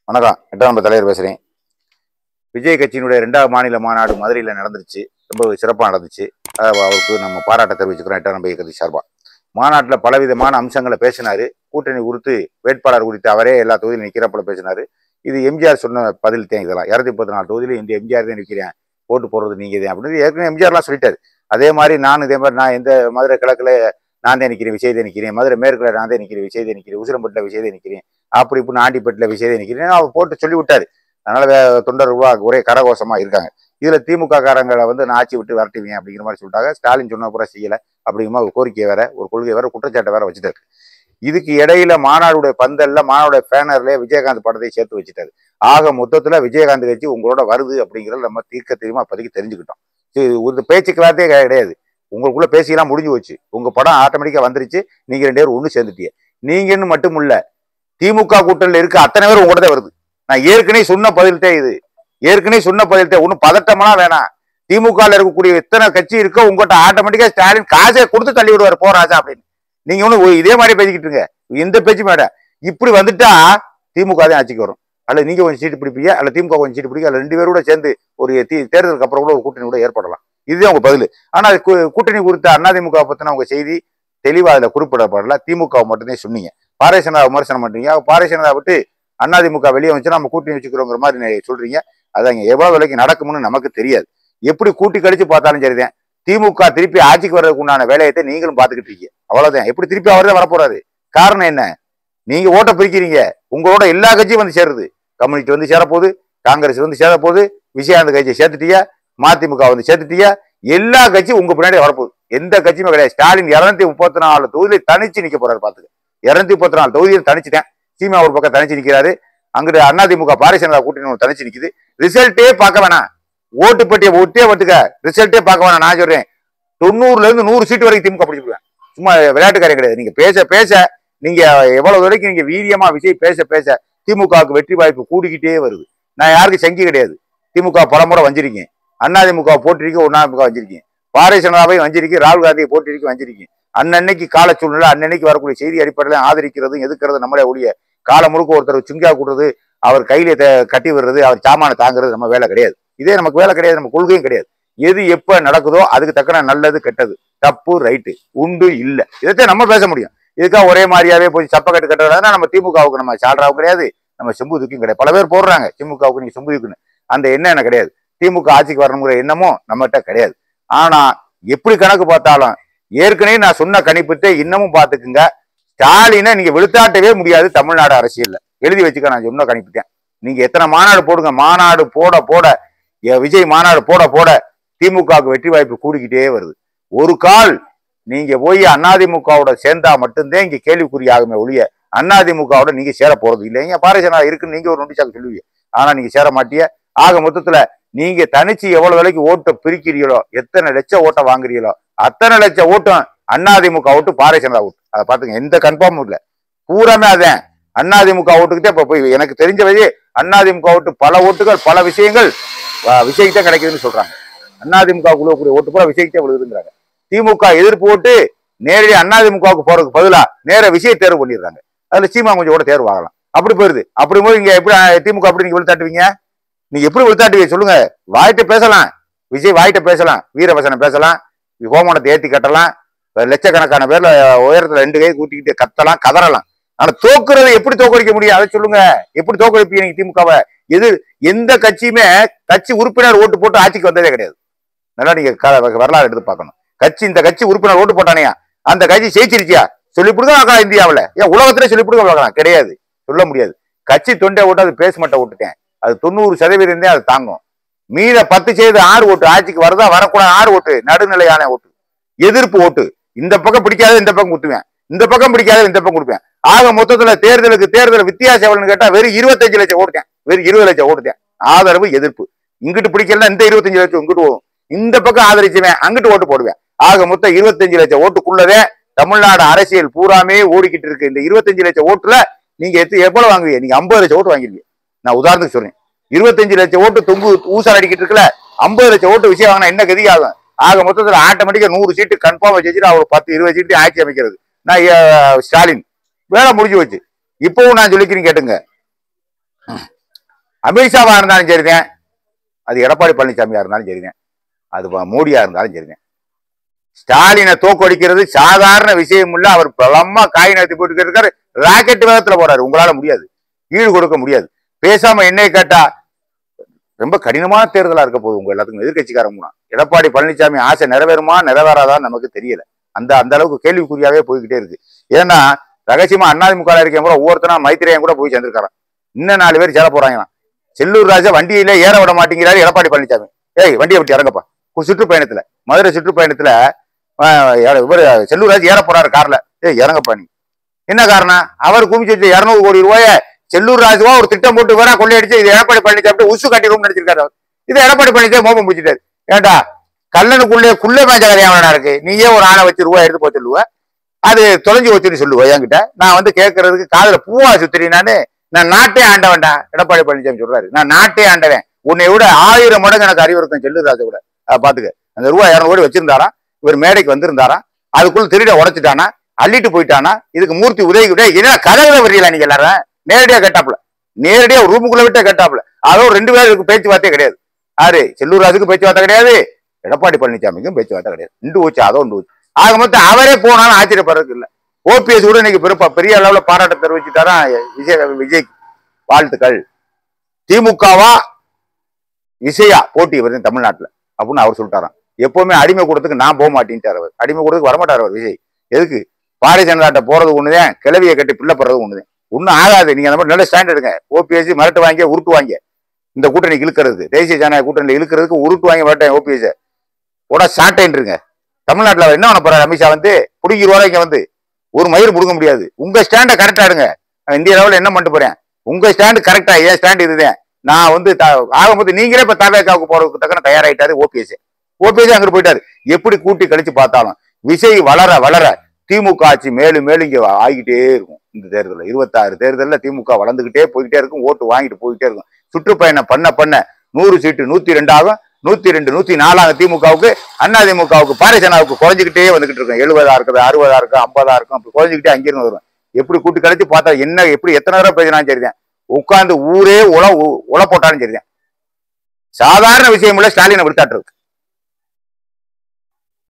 வணக்கம். 8ஆம் நம்பர் தலைவர் பேசுகிறேன். விஜய் கட்சியினுடைய 2வது மாநில மாநாடு மதுரையில் நடந்துருச்சு. ரொம்ப சிறப்பாக நடந்துச்சு. அவருக்கு நம்ம பாராட்ட தெரிவிச்சுக்கிறோம் 8ஆம் நம்பர் இயக்கத்தை சார்பாக. மாநாட்டில் பலவிதமான அம்சங்களை பேசினார். கூட்டணி குறித்து, வேட்பாளர் குறித்து அவரே எல்லா தொகுதியிலும் நிற்கிறப்பல பேசினார். இது எம்ஜிஆர் சொன்ன பதில் தான். இதெல்லாம் 234 தொகுதியில் இந்த எம்ஜிஆர் தான் நிற்கிறேன், ஓட்டு போடுறது நீங்கள் தான் அப்படின்னு ஏற்கனவே எம்ஜிஆர்லாம் சொல்லிட்டாரு. அதே மாதிரி நான் எந்த மதுரை கிழக்கில் நான் தான் நிற்கிறேன், விஜய் தான் நிற்கிறேன், மதுரை மேற்குல நான் தான் நிற்கிறேன், விஜய் தான் நிற்கிறேன், உசிலம்பட்டில் விஜய் தான் நிற்கிறேன், அப்படி இப்படின்னு ஆண்டிப்பட்டில் விஜய் தான் நிற்கிறேன் அவர் போட்டு சொல்லி விட்டாரு. அதனால தொண்டர்கள் ஒரே கரகோஷமா இருக்காங்க. இதுல திமுக காரங்களை நான் ஆட்சி விட்டு வரட்டுவேன் அப்படிங்கிற மாதிரி சொல்லிட்டாங்க. ஸ்டாலின் சொன்ன பூரா செய்யல அப்படிங்கிற ஒரு கோரிக்கை வேற, ஒரு கொள்கை வேற, குற்றச்சாட்டை வேற வச்சுட்டாரு. இதுக்கு இடையில மாநாடுடைய பந்தல்ல, மாநாடுடைய பேனர்ல விஜயகாந்த் படத்தை சேர்த்து வச்சுட்டாரு. ஆக மொத்தத்துல விஜயகாந்த் கட்சி உங்களோட வருது அப்படிங்கிறத நம்ம தீர்க்க தெரியுமா அப்போதைக்கு தெரிஞ்சுக்கிட்டோம். ஒரு பேச்சுக்கு வார்த்தையே கிடையாது. உங்களுக்குள்ள பேசியெல்லாம் முடிஞ்சு போச்சு. உங்க படம் ஆட்டோமேட்டிக்கா வந்துருச்சு. நீங்க 2 பேரும் ஒண்ணு சேர்ந்துட்டீங்க. நீங்கன்னு மட்டும் இல்ல, திமுக கூட்டணியில் இருக்க அத்தனை பேர் உங்கள்கிட்ட வருது. நான் ஏற்கனவே சொன்ன பதில்கிட்டே இது. ஏற்கனவே சொன்ன பதில்கிட்ட ஒன்றும் பதட்டமெல்லாம் வேணாம். திமுக இருக்கக்கூடிய எத்தனை கட்சி இருக்கோ உங்கள்கிட்ட ஆட்டோமேட்டிக்கா ஸ்டாலின் காசை கொடுத்து தள்ளி விடுவார் போராஜா அப்படின்னு. நீங்க ஒன்றும் இதே மாதிரி பேசிக்கிட்டு இருங்க. எந்த பேச்சும் வேண்டாம். இப்படி வந்துட்டா திமுக தான் ஆட்சிக்கு வரும். அல்ல நீங்க கொஞ்சம் சீட்டு பிடிப்பீங்க, அல்ல திமுக கொஞ்சம் சீட்டு பிடிக்க, அல்ல 2 பேரோட சேர்ந்து ஒரு தேர்தலுக்கு அப்புறம் கூட ஒரு கூட்டணி கூட ஏற்படலாம். இதுதான் உங்க பதில். ஆனா கூட்டணி குறித்த அதிமுக பத்தின உங்க செய்தி தெளிவா அதுல குறிப்பிடப்படல. திமுக மட்டும்தான் சொன்னீங்க. பாரதிய ஜனதா விமர்சனம் பண்றீங்க. பாரதிய ஜனதா விட்டு அதிமுக வெளியே வந்துச்சு நம்ம கூட்டணி வச்சுக்கிறோங்கிற மாதிரி சொல்றீங்க. அதாங்க எவ்வளவு விலைக்கு நடக்கும்னு நமக்கு தெரியாது. எப்படி கூட்டி கழிச்சு பார்த்தாலும் சரிதான். திமுக திருப்பி ஆட்சிக்கு வர்றதுக்கு உண்டான வேலையத்தை நீங்களும் பார்த்துக்கிட்டு இருக்கீங்க. அவ்வளவுதான். எப்படி திருப்பி அவர்தான் வரப்போறாரு. காரணம் என்ன? நீங்க ஓட்ட பிரிக்கிறீங்க. உங்களோட எல்லா கட்சியும் வந்து சேருது. கம்யூனிஸ்ட் வந்து சேரப்போகுது, காங்கிரஸ் வந்து சேரப்போகுது, விஜயகாந்த் கட்சியை சேர்த்துட்டியா, மதிமுக வந்து சேர்த்துட்டியா, எல்லா கட்சியும் உங்க பின்னாடி வரப்போகுது. எந்த கட்சியுமே கிடையாது. ஸ்டாலின் 234 தொகுதியில தனிச்சு நிக்க போறாரு. பாத்துக்க, 234 தொகுதியில் தனிச்சுட்டேன். சீமா ஒரு பக்கம் தனிச்சு நிக்கிறாரு. அங்கிட்டு அதிமுக பாரதிய ஜனதா கூட்டணி தனிச்சு நிக்குது. ரிசல்ட்டே பார்க்க வேணாம். ஓட்டு பெட்டியை ஒட்டே வந்துக்க, ரிசல்ட்டே பார்க்க வேணாம். நான் சொல்றேன் 90ல இருந்து 100 சீட்டு வரைக்கும் திமுக பிடிச்சிருவேன். சும்மா விளையாட்டுக்காரன் கிடையாது. நீங்க பேச பேச, நீங்க எவ்வளவு வரைக்கும் நீங்க வீரியமா விஜய் பேச பேச திமுகவுக்கு வெற்றி வாய்ப்பு கூடிக்கிட்டே வருது. நான் யாருக்கு சங்கி கிடையாது. திமுக பலமுறை வஞ்சிருக்கேன். அதிமுக போட்டிருக்கேன், அதிமுக வஞ்சிருக்கேன், பாரதிய ஜனதாவை வஞ்சிருக்கேன், ராகுல் காந்தியை போட்டிருக்கேன், வஞ்சிருக்கேன். அன்னன்னைக்கு கால சூழ்நிலை, அன்னன்னைக்கு வரக்கூடிய செய்தி அடிப்படையில் ஆதரிக்கிறதும் எதுக்கிறது நம்மளே ஒழிய காலம் முழுக்க ஒருத்தர் சுங்கா கூடுறது, அவர் கையில கட்டி விடுறது, அவர் சாமான தாங்கிறது நம்ம வேலை கிடையாது. இதே நமக்கு வேலை கிடையாது. நம்ம கொள்கையும் கிடையாது. எது எப்ப நடக்குதோ அதுக்கு தக்கன நல்லது கெட்டது, தப்பு ரைட்டு, உண்டு இல்ல, இதைத்தான் நம்ம பேச முடியும். இதுக்காக ஒரே மாதிரியாவே போய் சப்பக்கட்டு கட்டுறதுனா நம்ம திமுகவுக்கு நம்ம சால்ராவும் கிடையாது, நம்ம செம்புதுக்கும் கிடையாது. பல பேர் போடுறாங்க திமுகவுக்கு நீங்க செம்புதுக்குன்னு. அந்த எண்ணம் எனக்கு கிடையாது. திமுக ஆட்சிக்கு வரணுங்கிற எண்ணமும் நம்மகிட்ட கிடையாது. ஆனா எப்படி கணக்கு பார்த்தாலும் ஏற்கனவே நான் சொன்ன கணிப்பத்தை இன்னமும் பார்த்துக்குங்க. ஸ்டாலினை நீங்க விழுத்தாட்டவே முடியாது தமிழ்நாடு அரசியல்ல. எழுதி வச்சுக்க. நான் சொன்ன கணிப்புட்டேன். நீங்க எத்தனை மாநாடு போடுங்க, மாநாடு போட போட, விஜய் மாநாடு போட போட திமுகவுக்கு வெற்றி வாய்ப்பு கூடிக்கிட்டே வருது. ஒரு கால் நீங்க போய் அதிமுகவோட சேர்ந்தா மட்டும்தான் இங்க கேள்விக்குறியாகுமே ஒழிய அதிமுகவோட நீங்க சேர போறது இல்லைங்க. பாரதிய ஜனதா இருக்குன்னு நீங்க ஒரு நொண்டிச்சாக்கு சொல்லுவீங்க. ஆனா நீங்க சேர மாட்டிய. ஆக மொத்தத்துல நீங்க தனிச்சு எவ்வளவு விலைக்கு ஓட்டை பிரிக்கிறீங்களோ, எத்தனை லட்சம் ஓட்டை வாங்குறீங்களோ அத்தனை லட்சம் ஓட்டும் அதிமுக ஓட்டு, பாரதிய ஜனதா ஓட்டு. அதை பாத்துங்க. எந்த கன்ஃபார்மும் இல்லை. பூராமே அதான் அதிமுக ஓட்டுக்கிட்டே இப்ப போய் எனக்கு தெரிஞ்ச வழி அதிமுக ஓட்டு பல ஓட்டுகள் பல விஷயங்கள் விஜய்கிட்ட கிடைக்குதுன்னு சொல்றாங்க. அதிமுக கூடிய ஓட்டு போல விஜய்கிட்டே விழுதுங்கிறாங்க. திமுக எதிர்ப்பு ஓட்டு நேரடி அதிமுகவுக்கு போறதுக்கு பதிலா நேர விஜய் தேர்வு பண்ணிடுறாங்க. அதுல சீமா கொஞ்சம் கூட தேர்வு ஆகலாம். அப்படி போயிருது. அப்படி போய் இங்க எப்படி திமுக அப்படி நீங்க விழுத்தாட்டுவீங்க? நீங்க எப்படி விழுத்தாட்டுவீங்க சொல்லுங்க. வாய்ட்ட பேசலாம், விஜய் வாய்ட்ட பேசலாம், வீரவசனம் பேசலாம், ஹோமனத்தை ஏற்றி கட்டலாம், லட்சக்கணக்கான பேர்ல உயரத்துல 2 கை கூட்டிக்கிட்டு கத்தலாம், கதறலாம். ஆனா தோக்குறதை எப்படி தோக்கடிக்க முடியும்? அதை சொல்லுங்க. எப்படி தோக்கடிப்பீங்க நீங்க திமுகவை? எந்த கட்சியுமே கட்சி உறுப்பினர் ஓட்டு போட்டு ஆட்சிக்கு வந்ததே கிடையாது. நல்லா நீங்க வரலாறு எடுத்து பார்க்கணும். இந்த கட்சி உறுப்பினர் ஓட்டு போட்டானையா, அந்த கட்சி ஜெயிச்சிருச்சியா? சொல்லிவிடுங்க இந்தியாவில். ஏன் உலகத்திலே சொல்லிவிடுங்க பார்க்கலாம்? கிடையாது, சொல்ல முடியாது. கட்சி தொண்டை ஓட்டு அது பேச மாட்ட ஓட்டுட்டேன். அது 90% அது தாங்கும். மீத 10% ஓட்டு ஆட்சிக்கு வருதா வரக்கூடாது 6 ஓட்டு நடுநிலையான ஓட்டு, எதிர்ப்பு ஓட்டு. இந்த பக்கம் பிடிக்காத இந்த பக்கம் குத்துவேன், இந்த பக்கம் பிடிக்காத இந்த பக்கம் கொடுப்பேன். ஆக மொத்தத்துல தேர்தல் வித்தியாசம் எவ்வளவுன்னு கேட்டா வெறும் 25 லட்சம் ஓட்டுட்டேன், வெறும் 20 லட்சம் ஓட்டுட்டேன். ஆதரவு எதிர்ப்பு. இங்கிட்டு பிடிக்கலன்னா இந்த 25 லட்சம் இங்கிட்டு போகும், இந்த பக்கம் ஆதரிச்சுவேன், அங்கிட்டு ஓட்டு போடுவேன். ஆக மொத்தம் 25 லட்சம் ஓட்டுக்குள்ளதே தமிழ்நாடு அரசியல் பூராமே ஓடிக்கிட்டு இருக்கு. இந்த 25 லட்சம் ஓட்டுல நீங்க எவ்வளவு வாங்குவீங்க? நீங்க 50 லட்சம் ஓட்டு வாங்கிருவீங்க. நான் உதாரணத்துக்கு சொல்றேன். 25 லட்சம் ஓட்டு தொங்கு ஊசால் அடிக்கிட்டு இருக்குல்ல, 50 லட்சம் ஓட்டு விஷயம் வாங்கினா என்ன கதி ஆகும்? ஆக மொத்தத்துல ஆட்டோமேட்டிக்கா 100 சீட்டு கன்ஃபார்ம் வச்சுட்டு அவர் 10-20 சீட்டு ஆட்சி அமைக்கிறது. நான் ஸ்டாலின் வேலை முடிஞ்சு வச்சு. இப்பவும் நான் சொல்லிக்கிறேன் கேட்டுங்க. அமித்ஷாவா இருந்தாலும் சரிதான், அது எடப்பாடி பழனிசாமியா இருந்தாலும் சரிதான், அது மோடியா இருந்தாலும் சரிதான். ஸ்டாலினை தோக்கடிக்கிறது சாதாரண விஷயம் இல்ல. அவர் பலமா காய் நகர்த்தி போட்டு இருக்காரு, ராக்கெட் வேகத்துல போறாரு. உங்களால முடியாது, ஈடு கொடுக்க முடியாது. பேசாம என்னை கேட்டா ரொம்ப கடினமான தேர்தலா இருக்க போகுது உங்க எல்லாத்துக்கும். எதிர்கட்சிக்காரங்க எடப்பாடி பழனிசாமி ஆசை நிறைவேறுமா நிறைவேறாதான்னு நமக்கு தெரியல. அந்த அளவுக்கு கேள்விக்குறியாவே போய்கிட்டே இருக்கு. ஏன்னா ரகசியமா அதிமுக இருக்க கூட ஒவ்வொருத்தனா மைத்திரையன் கூட போய் சேர்ந்திருக்காரான். இன்னும் 4 பேர் சேர போறாங்களாம். செல்லூர் ராஜா வண்டியில ஏற விட மாட்டேங்கிறாரு எடப்பாடி பழனிசாமி. ஏய் வண்டியை விட்டு இறங்கப்பா. சுற்றுப்பயணத்துல, மதுரை சுற்றுப்பயணத்துல இவர் செல்லூர் ராஜ் ஏற போறாரு கார்ல. ஏய் இறங்கப்பா நீ. என்ன காரணம்? அவர் குமிச்சு வச்சு 200 கோடி ரூபாய செல்லூர் ராஜுவா ஒரு திட்டம் போட்டு வேற கொள்ளையடிச்சு இது எடப்பாடி பழனிசாமி உசு கட்டிடும் நினைச்சிருக்காரு. இது எடப்பாடி பழனிசாமி மோபம் முடிச்சிட்டாரு. ஏண்டா கல்லனுக்குள்ளே மேஞ்ச கதையாவனா இருக்கு. நீயே ஒரு ஆணை வச்சு ரூபாய் எடுத்து போய் சொல்லுவ, அது தொலைஞ்சு வச்சுன்னு சொல்லுவேன் என்கிட்ட. நான் வந்து கேட்கறதுக்கு காதுல பூவா சுத்தினானு நான் நாட்டே ஆண்டவன்டா எடப்பாடி பழனிசாமி சொல்றாரு. நான் நாட்டே ஆண்டவன், உன்னை விட 1000 மடங்கு எனக்கு அறிவு இருக்கும் செல்லூர் ராஜா கூட. பாத்துக்க, அந்த ரூபாய் 200 கோடி வச்சிருந்தாரா, இவர் மேடைக்கு வந்திருந்தாரா, அதுக்குள்ள திருட உடைச்சிட்டானா, அள்ளிட்டு போயிட்டானா, இதுக்கு மூர்த்தி உதவி என்ன கதவை வரீங்களா நீங்க எல்லாரும்? நேரடியா கேட்டாப்ல, நேரடியா ரூமுக்குள்ள விட்டே கேட்டாப்ல. அதோ 2 பேருக்கு பேச்சுவார்த்தையே கிடையாது. யாரு? செல்லூர் ராஜுக்கு பேச்சுவார்த்தை கிடையாது, எடப்பாடி பழனிசாமிக்கும் பேச்சுவார்த்தை கிடையாது. நின்று போச்சு, அதோ ஒன்று போச்சு. ஆக மொத்தம் அவரே போனாலும் ஆச்சரியப்படுறதுக்கு இல்லை. ஓபிஎஸ் கூட இன்னைக்கு பெரிய அளவுல பாராட்ட தெரிவிச்சுட்டாரா விஜய். வாழ்த்துக்கள். திமுகவா விஜயா போட்டி வருது தமிழ்நாட்டுல அப்படின்னு அவர் சொல்லிட்டாராம். எப்பவுமே அடிமை கூடத்துக்கு நான் போக மாட்டேன்ட்டார் அவர். அடிமை கூடத்துக்கு வரமாட்டார் அவர் விஜய். எதுக்கு? பாரதிய ஜனதாட்ட போறது ஒண்ணுதான், கிளவியை கட்டி பிள்ளைப்படுறது ஒண்ணுதான். ஒன்னும் ஆகாது. நீங்க அந்த மாதிரி நல்ல ஸ்டாண்ட் எடுங்க. ஓபிஎஸ் மிரட்டு வாங்கி உருட்டு வாங்க, இந்த கூட்டணிக்கு இழுக்கிறதுக்கு, தேசிய ஜனநாயக கூட்டணியில் இழுக்கிறதுக்கு உருட்டு வாங்கி வரட்டேன். ஓபிஎஸ் கூட சாட்டைன்றுங்க. தமிழ்நாட்டில் என்ன பண்ண போறாரு? அமித்ஷா வந்து பிடிக்கிறவரை இங்க வந்து ஒரு மயிர் பிடுங்க முடியாது. உங்க ஸ்டாண்டை கரெக்டா எடுங்க. இந்திய லெவலில் என்ன பண்ணிட்டு போறேன்? உங்க ஸ்டாண்டு கரெக்டா, ஏன் ஸ்டாண்ட் இதுதான். நான் வந்து ஆகும்போது நீங்களே இப்ப தவேக்காவுக்கு போறதுக்கு தக்கன தயாராயிட்டாரு ஓபிஎஸ். ஓபிஎஸ் அங்கிட்டு போயிட்டாரு. எப்படி கூட்டி கழிச்சு பார்த்தாலும் விஜய் வளர வளர திமுக ஆட்சி மேலும் மேலும் இங்க ஆகிட்டே இருக்கும். இந்த தேர்தலில் 26 தேர்தலில் திமுக வளர்ந்துகிட்டே போயிட்டே இருக்கும், ஓட்டு வாங்கிட்டு போயிட்டே இருக்கும். சுற்றுப்பயணம் பண்ண 100 சீட்டு 102 ஆகும், 102 104 திமுகவுக்கு, அதிமுகவுக்கு பாரதிய குறைஞ்சிக்கிட்டே வந்துகிட்டு இருக்கும். 70 இருக்குது, 60 இருக்கும், 50 இருக்கும், அப்படி குறைஞ்சிக்கிட்டே அங்கிருந்து வரும். எப்படி கூட்டி கழிச்சு பார்த்தா என்ன, எப்படி எத்தனை தடவை பேசினாலும் சரிதான், உட்கார்ந்து ஊரே உல போட்டாலும் சரிதான். சாதாரண விஷயம் இல்ல ஸ்டாலினை விடுத்தாட்டு இருக்கு.